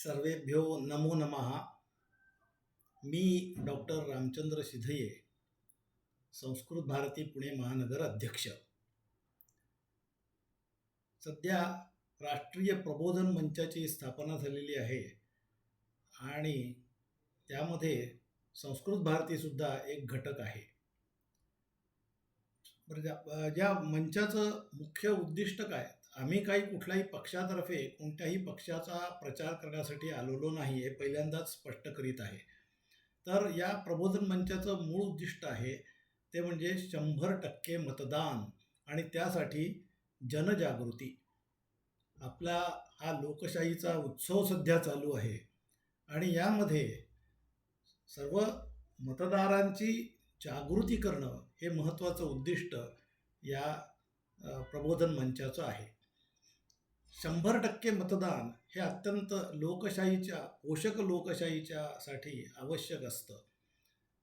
सर्वेभ्यो नमो नमः. मी डॉक्टर रामचंद्र सिधये, संस्कृत भारती पुणे महानगर अध्यक्ष. सध्या राष्ट्रीय प्रबोधन मंचाची स्थापना झालेली आहे आणि त्यामध्ये संस्कृत भारतीसुद्धा एक घटक आहे. ज्या मंचाचं मुख्य उद्दिष्ट काय? आम्ही काही कुठल्याही पक्षातर्फे कोणत्याही पक्षाचा प्रचार करण्यासाठी आलेलो नाही, हे पहिल्यांदाच स्पष्ट करीत आहे. तर या प्रबोधन मंचाचं मूळ उद्दिष्ट आहे ते म्हणजे 100% मतदान आणि त्यासाठी जनजागृती. आपला हा लोकशाहीचा उत्सव सध्या चालू आहे आणि यामध्ये सर्व मतदारांची जागृती करणं हे महत्त्वाचं उद्दिष्ट या प्रबोधन मंचाचं आहे. 100% मतदान हे अत्यंत पोषक लोकशाहीच्यासाठी आवश्यक असतं.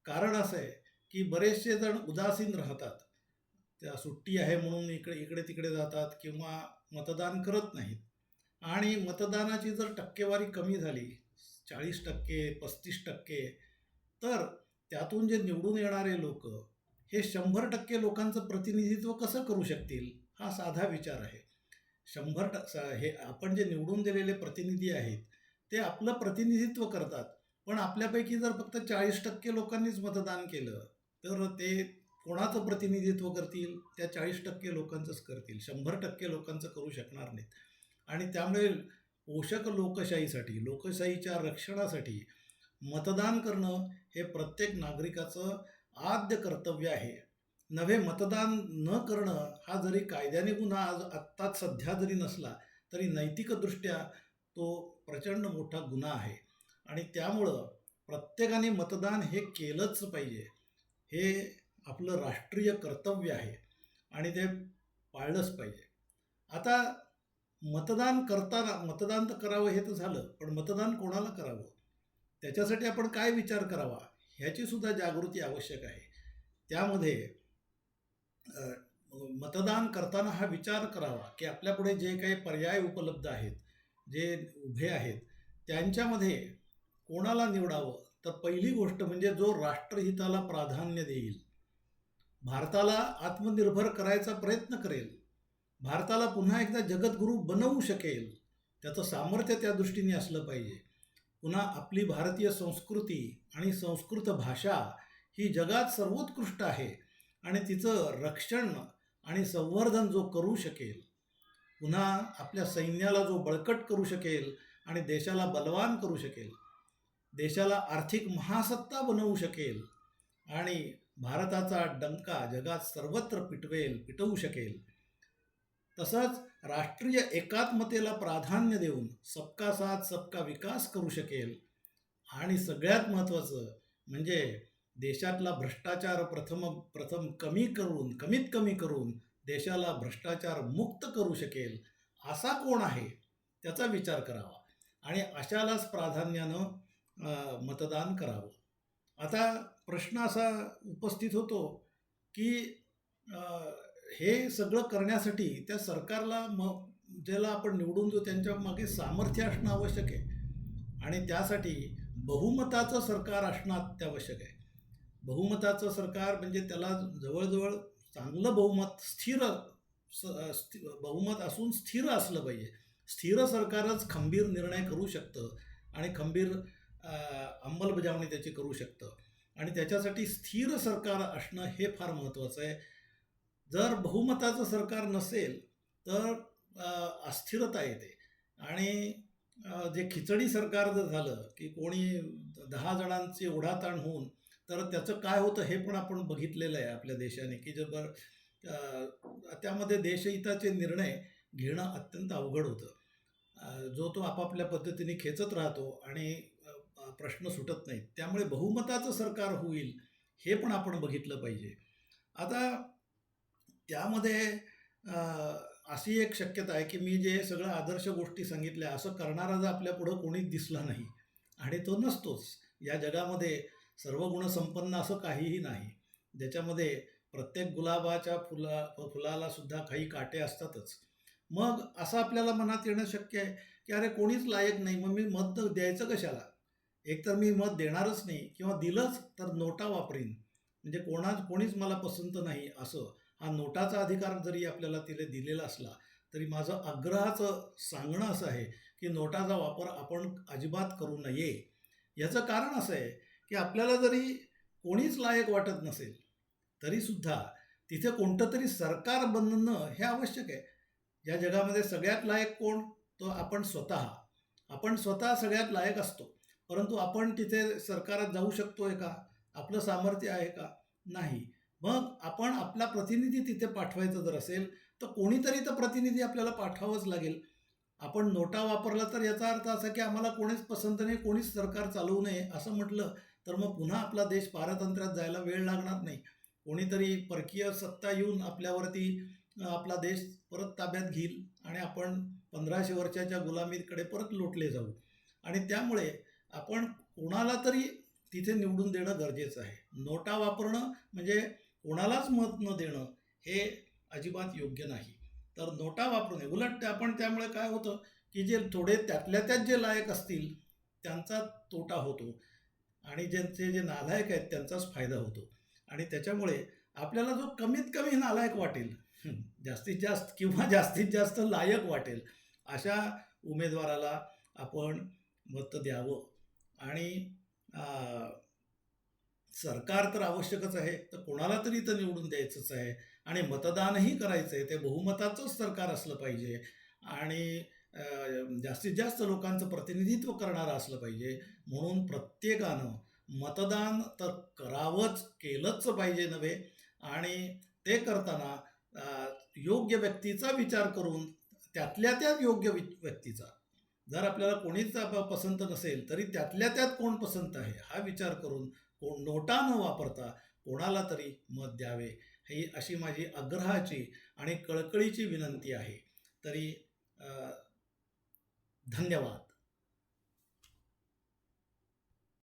कारण असं आहे की बरेचसे जण उदासीन राहतात, त्या सुट्टी आहे म्हणून इकडे तिकडे जातात किंवा मतदान करत नाहीत. आणि मतदानाची जर टक्केवारी कमी झाली 40%, 35%, तर त्यातून जे निवडून येणारे लोक हे 100% लोकांचं प्रतिनिधित्व कसं करू शकतील, हा साधा विचार आहे. हे आपण जे निवडून दिलेले प्रतिनिधी आहेत ते आपलं प्रतिनिधित्व करतात, पण आपल्यापैकी जर फक्त 40% लोकांनीच मतदान केलं तर ते कोणाचं प्रतिनिधित्व करतील? त्या 40% लोकांचंच करतील, 100% लोकांचं करू शकणार नाहीत. आणि त्यामुळे पोषक लोकशाहीच्या रक्षणासाठी मतदान करणं हे प्रत्येक नागरिकाचं आद्य कर्तव्य आहे. नव्हे, मतदान न करणं हा जरी कायद्याने गुन्हा आत्ताच सध्या जरी नसला तरी नैतिकदृष्ट्या तो प्रचंड मोठा गुन्हा आहे. आणि त्यामुळं प्रत्येकाने मतदान हे केलंच पाहिजे. हे आपलं राष्ट्रीय कर्तव्य आहे आणि ते पाळलंच पाहिजे. आता मतदान तर करावं हे तर झालं, पण मतदान कोणाला करावं, त्याच्यासाठी आपण काय विचार करावा ह्याची सुद्धा जागृती आवश्यक आहे. त्यामध्ये मतदान करताना हा विचार करावा की आपल्यापुढे जे काही पर्याय उपलब्ध आहेत, जे उभे आहेत, त्यांच्यामध्ये कोणाला निवडावं. तर पहिली गोष्ट म्हणजे जो राष्ट्रहिताला प्राधान्य देईल, भारताला आत्मनिर्भर करायचा प्रयत्न करेल, भारताला पुन्हा एकदा जगद्गुरू बनवू शकेल, त्याचं सामर्थ्य त्या दृष्टीने असलं पाहिजे. पुन्हा आपली भारतीय संस्कृती आणि संस्कृत भाषा ही जगात सर्वोत्कृष्ट आहे आणि तिचं रक्षण आणि संवर्धन जो करू शकेल, पुन्हा आपल्या सैन्याला जो बळकट करू शकेल आणि देशाला बलवान करू शकेल, देशाला आर्थिक महासत्ता बनवू शकेल आणि भारताचा डंका जगात सर्वत्र पिटवू शकेल, तसंच राष्ट्रीय एकात्मतेला प्राधान्य देऊन सबका साथ सबका विकास करू शकेल. आणि सगळ्यात महत्त्वाचं म्हणजे देशातला भ्रष्टाचार प्रथम कमीत कमी करून देशाला भ्रष्टाचार मुक्त करू शकेल, असा कोण आहे त्याचा विचार करावा आणि अशालाच प्राधान्यानं मतदान करावं. आता प्रश्न असा उपस्थित होतो की हे सगळं करण्यासाठी त्या सरकारला ज्याला आपण निवडून देऊ त्यांच्या मागे सामर्थ्य असणं आवश्यक आहे आणि त्यासाठी बहुमताचं सरकार असणं अत्यावश्यक आहे. बहुमताचं सरकार म्हणजे त्याला जवळजवळ चांगलं बहुमत असून स्थिर असलं पाहिजे. स्थिर सरकारच खंबीर निर्णय करू शकतं आणि खंबीर अंमलबजावणी त्याची करू शकतं आणि त्याच्यासाठी स्थिर सरकार असणं हे फार महत्त्वाचं आहे. जर बहुमताचं सरकार नसेल तर अस्थिरता येते आणि जे खिचडी सरकार जर झालं की कोणी 10 जणांची ओढाताण होऊन, तर त्याचं काय होतं हे पण आपण बघितलेलं आहे आपल्या देशाने की त्यामध्ये देशहिताचे निर्णय घेणं अत्यंत अवघड होतं. जो तो आपापल्या पद्धतीने खेचत राहतो आणि प्रश्न सुटत नाहीत. त्यामुळे बहुमताचं सरकार होईल हे पण आपण बघितलं पाहिजे. आता त्यामध्ये अशी एक शक्यता आहे की मी जे सगळं आदर्श गोष्टी सांगितल्या असं करणारा जर आपल्या पुढं कोणीच दिसला नाही, आणि तो नसतोच. या जगामध्ये सर्व गुणसंपन्न असं काहीही नाही. ज्याच्यामध्ये प्रत्येक गुलाबाच्या फुलाला सुद्धा काही काटे असतातच. मग असं आपल्याला मनात येणं शक्य आहे, की अरे कोणीच लायक नाही, मग मी मत द्यायचं कशाला? एकतर मी मत देणारच नाही किंवा दिलंच तर नोटा वापरीन. म्हणजे कोणीच मला पसंत नाही असं. हा नोटाचा अधिकार जरी आपल्याला तिने दिलेला असला, तरी माझं आग्रहाचं सांगणं असं आहे, की नोटाचा वापर आपण अजिबात करू नये. याचं कारण असं आहे, की आपल्याला जरी कोणीच लायक वाटत नसेल, तरीसुद्धा तिथे कोणतं तरी सरकार बनणं हे आवश्यक आहे. या जगामध्ये सगळ्यात लायक कोण? तो आपण स्वतः. आपण स्वतः सगळ्यात लायक असतो. परंतु आपण तिथे सरकारात जाऊ शकतोय का? आपलं सामर्थ्य आहे का? नाही. मग आपण आपला प्रतिनिधी तिथे पाठवायचा जर असेल, तर कोणीतरी तर प्रतिनिधी आपल्याला पाठवावंच लागेल. आपण नोटा वापरला तर याचा अर्थ असा की आम्हाला कोणीच पसंत नाही, कोणीच सरकार चालवू नये असं म्हटलं, तर मग पुन्हा आपला देश पारतंत्र्यात जायला वेळ लागणार नाही. कोणीतरी परकीय सत्ता येऊन आपल्यावरती आपला देश परत ताब्यात घेईल आणि आपण 1500 वर्षाच्या गुलामीकडे परत लोटले जाऊ. आणि त्यामुळे आपण कोणाला तरी तिथे निवडून देणं गरजेचं आहे. नोटा वापरणं म्हणजे कोणालाच मत न देणं हे अजिबात योग्य नाही. तर नोटा वापरू नये. उलट आपण त्यामुळे काय होतं, की जे थोडे त्यातल्या त्यात जे लायक असतील, त्यांचा तोटा होतो आणि ज्यांचे जे नालायक आहेत त्यांचाच फायदा होतो. आणि त्याच्यामुळे आपल्याला जो कमीत कमी नालायक वाटेल, जास्तीत जास्त किंवा जास्तीत जास्त लायक वाटेल, अशा उमेदवाराला आपण मत द्यावं. आणि अ, सरकार तर आवश्यकच आहे, तर कोणाला तरी तर निवडून द्यायचंच आहे आणि मतदानही करायचं आहे. ते बहुमताचंच सरकार असलं पाहिजे आणि अ, जास्तीत जास्त लोकांचं प्रतिनिधित्व करणारं असलं पाहिजे. म्हणून प्रत्येकानं मतदान तर करावंच, केलंच पाहिजे नव्हे आणि ते करताना योग्य व्यक्तीचा विचार करून त्यातल्या त्यात योग्य व्यक्तीचा. जर आपल्याला कोणीच पसंत नसेल, तरी त्यातल्या त्यात कोण पसंत आहे हा विचार करून कोण नोटा न वापरता कोणाला तरी मत द्यावे, ही अशी माझी आग्रहाची आणि कळकळीची विनंती आहे. तरी धन्यवाद.